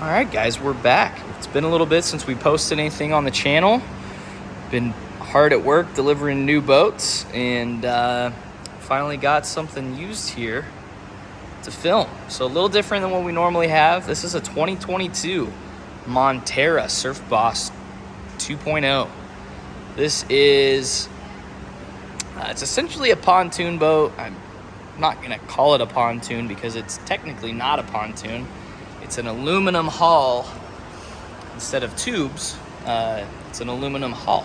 All right, guys, we're back. It's been a little bit since we posted anything on the channel. Been hard at work delivering new boats, and finally got something used here to film. So a little different than what we normally have. This is a 2022 Montara Surf Boss 2.0. This is it's essentially a pontoon boat. I'm not gonna call it a pontoon because it's technically not a pontoon. It's an aluminum hull instead of tubes. It's an aluminum hull.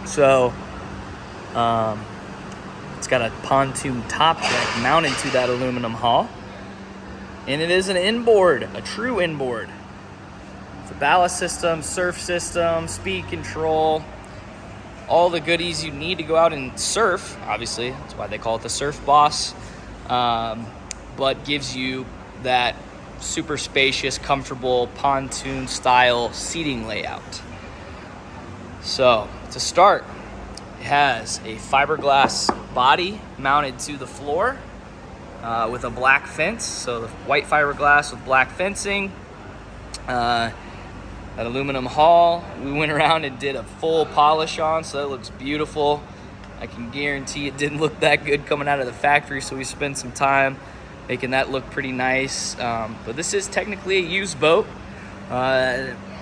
So it's got a pontoon top deck mounted to that aluminum hull, and it is an inboard, a true inboard. It's a ballast system, surf system, speed control, all the goodies you need to go out and surf. Obviously, that's why they call it the Surf Boss, but gives you that super spacious, comfortable pontoon style seating layout. So to start, it has a fiberglass body mounted to the floor with a black fence. So the white fiberglass with black fencing, an aluminum hull. We went around and did a full polish on, so that looks beautiful. I can guarantee it didn't look that good coming out of the factory, so we spent some time making that look pretty nice. But this is technically a used boat,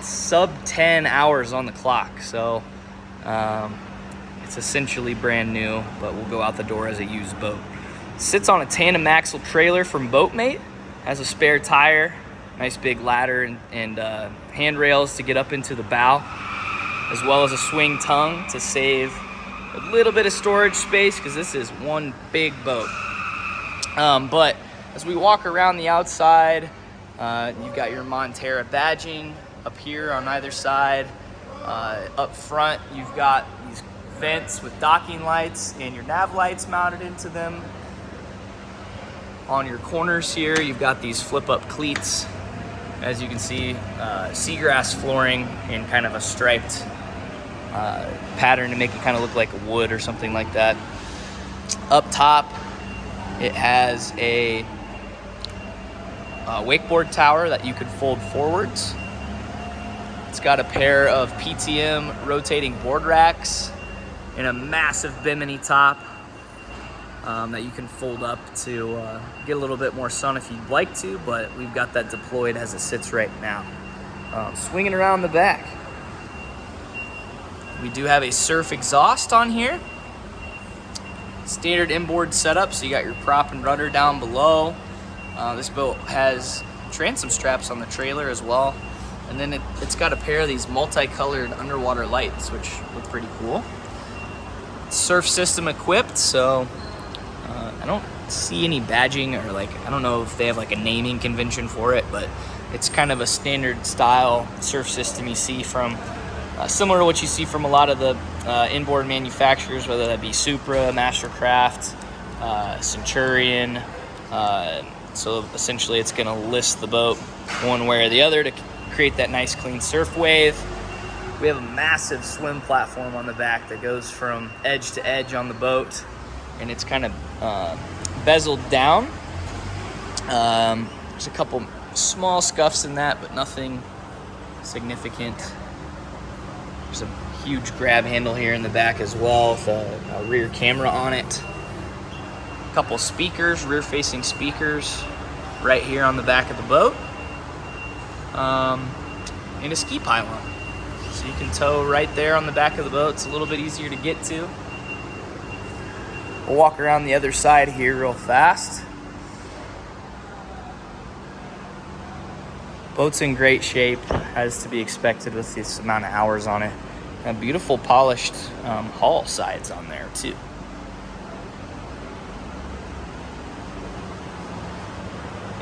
sub 10 hours on the clock. So it's essentially brand new, but will go out the door as a used boat. Sits on a tandem axle trailer from Boatmate, has a spare tire, nice big ladder and handrails to get up into the bow, as well as a swing tongue to save a little bit of storage space because this is one big boat. But as we walk around the outside, you've got your Montara badging up here on either side. Up front, you've got these vents with docking lights and your nav lights mounted into them. On your corners here, you've got these flip-up cleats. As you can see, seagrass flooring in kind of a striped pattern to make it kind of look like wood or something like that. Up top, it has a wakeboard tower that you could fold forwards. It's got a pair of PTM rotating board racks and a massive bimini top that you can fold up to get a little bit more sun if you'd like to, but we've got that deployed as it sits right now. Swinging around the back, we do have a surf exhaust on here. Standard inboard setup, so you got your prop and rudder down below. This boat has transom straps on the trailer as well, and then it's got a pair of these multicolored underwater lights, which look pretty cool. Surf system equipped, so I don't see any badging or I don't know if they have a naming convention for it, but it's kind of a standard style surf system you see from similar to what you see from a lot of the inboard manufacturers, whether that be Supra, Mastercraft, Centurion. So essentially it's going to list the boat one way or the other to create that nice clean surf wave. We have a massive swim platform on the back that goes from edge to edge on the boat, and it's kind of bezeled down. There's a couple small scuffs in that, but nothing significant. There's a huge grab handle here in the back as well with a rear camera on it. A couple speakers, rear-facing speakers right here on the back of the boat. And a ski pylon. So you can tow right there on the back of the boat. It's a little bit easier to get to. We'll walk around the other side here real fast. Boat's in great shape, as to be expected with this amount of hours on it. And beautiful polished hull sides on there too.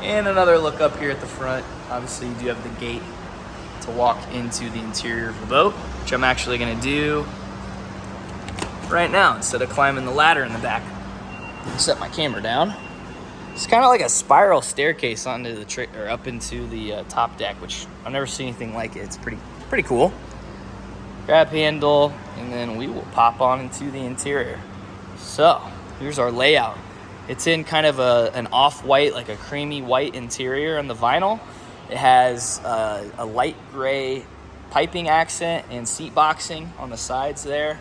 And another look up here at the front. Obviously you do have the gate to walk into the interior of the boat, which I'm actually going to do right now instead of climbing the ladder in the back. Set my camera down. It's kind of like a spiral staircase onto the or up into the top deck, which I've never seen anything like it. It's pretty cool. Grab handle, and then we will pop on into the interior. So here's our layout. It's in kind of an off-white, like a creamy white interior on the vinyl. It has a light gray piping accent and seat boxing on the sides there,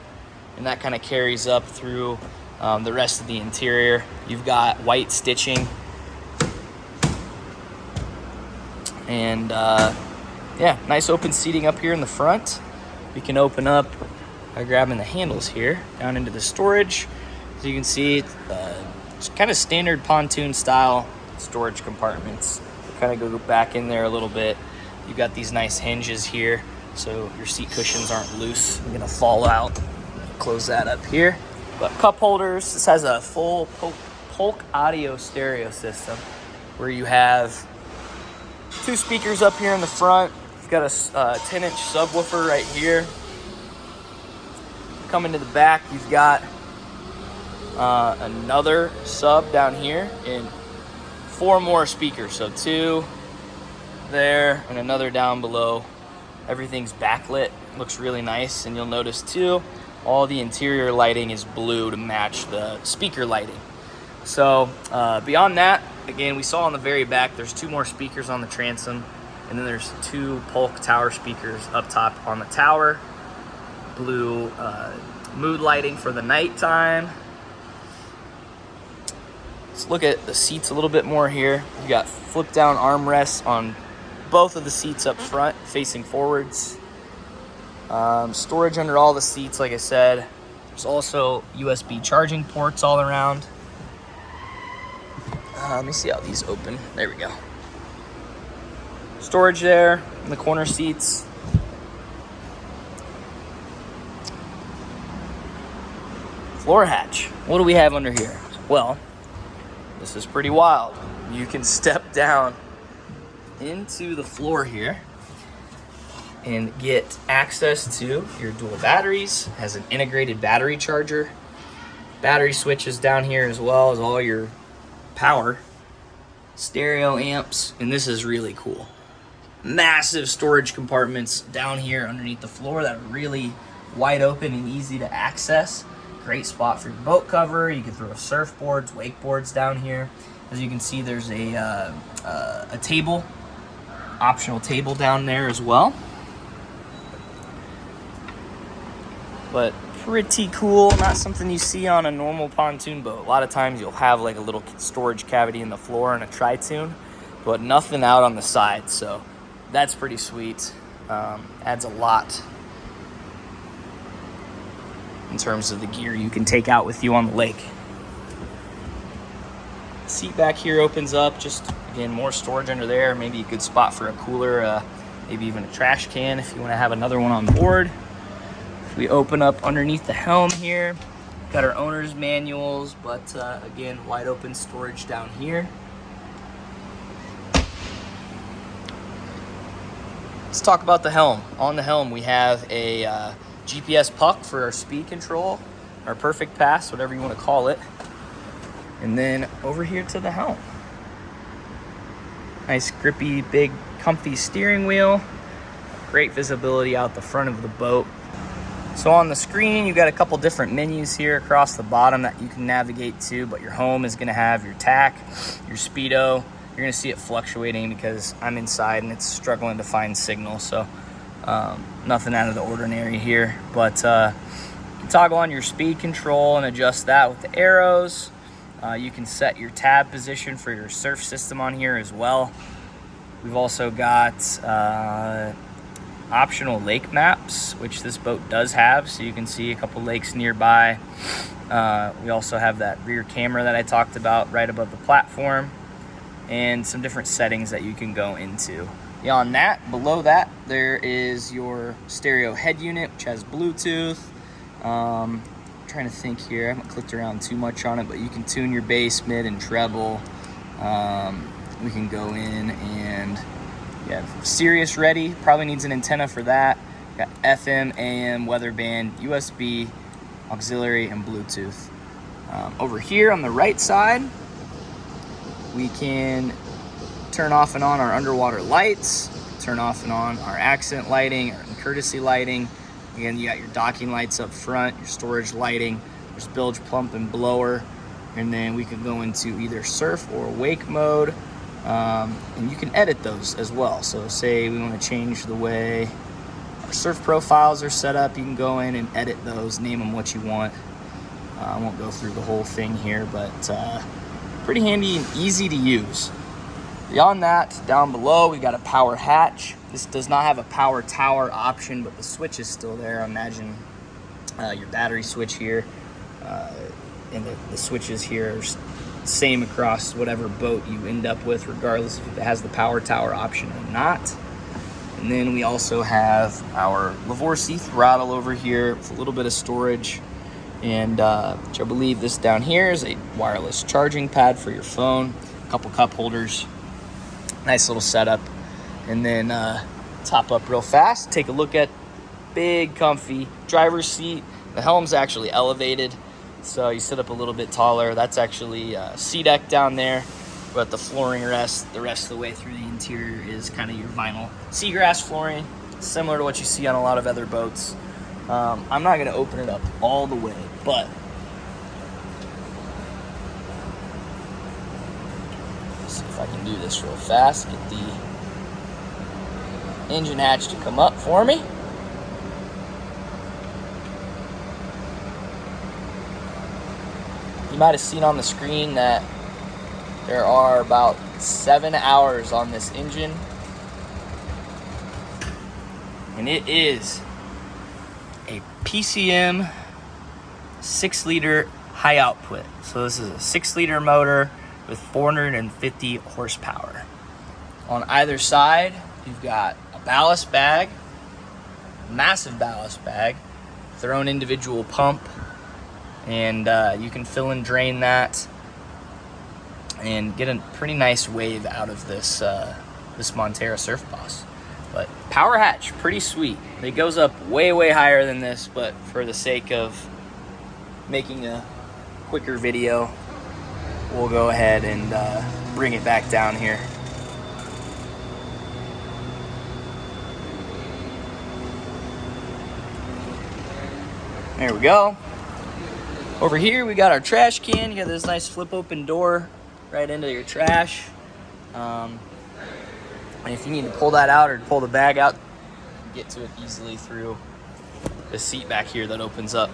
and that kind of carries up through the rest of the interior. You've got white stitching, and yeah, nice open seating up here in the front. We can open up by grabbing the handles here down into the storage. As you can see, it's kind of standard pontoon style storage compartments. Kind of go back in there a little bit. You've got these nice hinges here, so your seat cushions aren't loose and gonna fall out. Close that up here. But cup holders. This has a full Polk audio stereo system where you have 2 speakers up here in the front. You've got a 10-inch subwoofer right here. Coming to the back, you've got another sub down here and 4 more speakers. So 2 there and another down below. Everything's backlit. Looks really nice. And you'll notice too, all the interior lighting is blue to match the speaker lighting. So beyond that, again, we saw on the very back, there's 2 more speakers on the transom. And then there's 2 Polk tower speakers up top on the tower. Blue mood lighting for the nighttime. Let's look at the seats a little bit more here. You got flip down armrests on both of the seats up front facing forwards. Storage under all the seats, like I said. There's also USB charging ports all around. Let me see how these open. There we go. Storage there in the corner seats. Floor hatch. What do we have under here? Well, this is pretty wild. You can step down into the floor here and get access to your dual batteries. It has an integrated battery charger. Battery switches down here as well as all your power. Stereo amps, and this is really cool. Massive storage compartments down here underneath the floor that are really wide open and easy to access. Great spot for your boat cover. You can throw surfboards, wakeboards down here. As you can see, there's a table, optional table down there as well. But pretty cool, not something you see on a normal pontoon boat. A lot of times you'll have like a little storage cavity in the floor in a tri-toon, but nothing out on the side, so that's pretty sweet. Adds a lot in terms of the gear you can take out with you on the lake. Seat back here opens up, just again more storage under there, maybe a good spot for a cooler, maybe even a trash can if you want to have another one on board. If we open up underneath the helm here, got our owner's manuals, but again, wide open storage down here. Let's talk about the helm. On the helm, we have a GPS puck for our speed control, our perfect pass, whatever you want to call it. And then over here to the helm. Nice grippy, big, comfy steering wheel. Great visibility out the front of the boat. So on the screen, you got a couple different menus here across the bottom that you can navigate to, but your home is gonna have your tack, your speedo. You're gonna see it fluctuating because I'm inside and it's struggling to find signal. So nothing out of the ordinary here, but you can toggle on your speed control and adjust that with the arrows. You can set your tab position for your surf system on here as well. We've also got optional lake maps, which this boat does have, so you can see a couple lakes nearby. We also have that rear camera that I talked about right above the platform, and some different settings that you can go into. Beyond that, below that, there is your stereo head unit, which has Bluetooth. Trying to think here, I haven't clicked around too much on it, but you can tune your bass, mid, and treble. We can go in and Sirius ready, probably needs an antenna for that. Got FM, AM, weather band, USB, auxiliary, and Bluetooth. Over here on the right side, we can turn off and on our underwater lights, turn off and on our accent lighting and courtesy lighting. Again, you got your docking lights up front, your storage lighting, there's bilge pump and blower, and then we can go into either surf or wake mode. And you can edit those as well. So say we want to change the way our surf profiles are set up, you can go in and edit those, name them what you want. I won't go through the whole thing here, but pretty handy and easy to use. Beyond that, down below, we got a power hatch. This does not have a power tower option, but the switch is still there. Imagine your battery switch here, and the switches here are same across whatever boat you end up with, regardless if it has the power tower option or not. And then we also have our Lavorsi throttle over here with a little bit of storage, and which I believe this down here is a wireless charging pad for your phone, a couple cup holders, nice little setup. And then top up real fast, take a look at big comfy driver's seat. The Helm's actually elevated, so you sit up a little bit taller. That's actually sea deck down there, but the flooring the rest of the way through the interior is kind of your vinyl seagrass flooring, similar to what you see on a lot of other boats. I'm not going to open it up all the way, but let's see if I can do this real fast. Get the engine hatch to come up for me. You might have seen on the screen that there are about 7 hours on this engine, and it is a PCM 6-liter high output. So this is a 6-liter motor with 450 horsepower. On either side, you've got a ballast bag, massive ballast bag, with their own individual pump, and you can fill and drain that and get a pretty nice wave out of this this Montara Surf Boss. But power hatch, pretty sweet. It goes up way higher than this, but for the sake of making a quicker video, we'll go ahead and bring it back down here. There we go. Over here we got our trash can. You got this nice flip open door right into your trash. And if you need to pull that out or pull the bag out, you can get to it easily through the seat back here that opens up.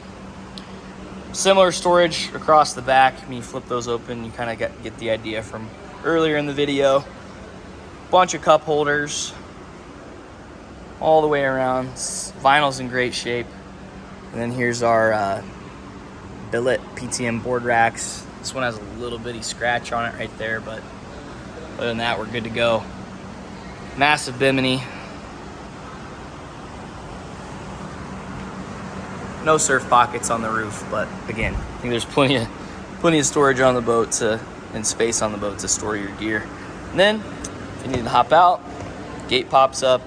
Similar storage across the back. When you flip those open, you kind of get the idea from earlier in the video. Bunch of cup holders all the way around. Vinyl's in great shape. And then here's our billet PTM board racks. This one has a little bitty scratch on it right there, but other than that, we're good to go. Massive bimini. No surf pockets on the roof, but again, I think there's plenty of storage on the boat and space on the boat to store your gear. And then, if you need to hop out, gate pops up.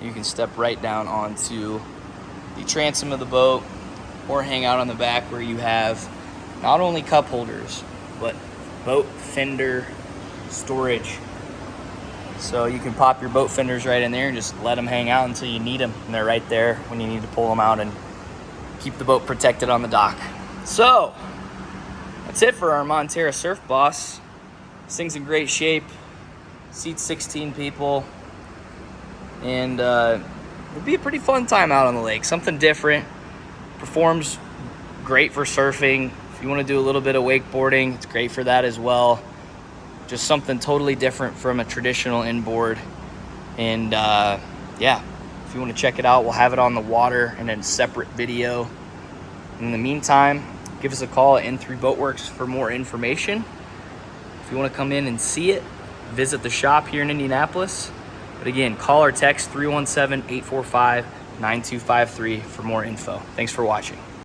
You can step right down onto the transom of the boat, or hang out on the back where you have not only cup holders, but boat fender storage. So you can pop your boat fenders right in there and just let them hang out until you need them. And they're right there when you need to pull them out and keep the boat protected on the dock. So that's it for our Montara Surf Boss. This thing's in great shape. Seats 16 people. And it'll be a pretty fun time out on the lake. Something different. Performs great for surfing. If you want to do a little bit of wakeboarding, it's great for that as well. Just something totally different from a traditional inboard. And yeah, if you want to check it out, we'll have it on the water in a separate video. In the meantime, give us a call at N3 Boatworks for more information. If you want to come in and see it, visit the shop here in Indianapolis. But again, call or text 317-845-9253 for more info. Thanks for watching.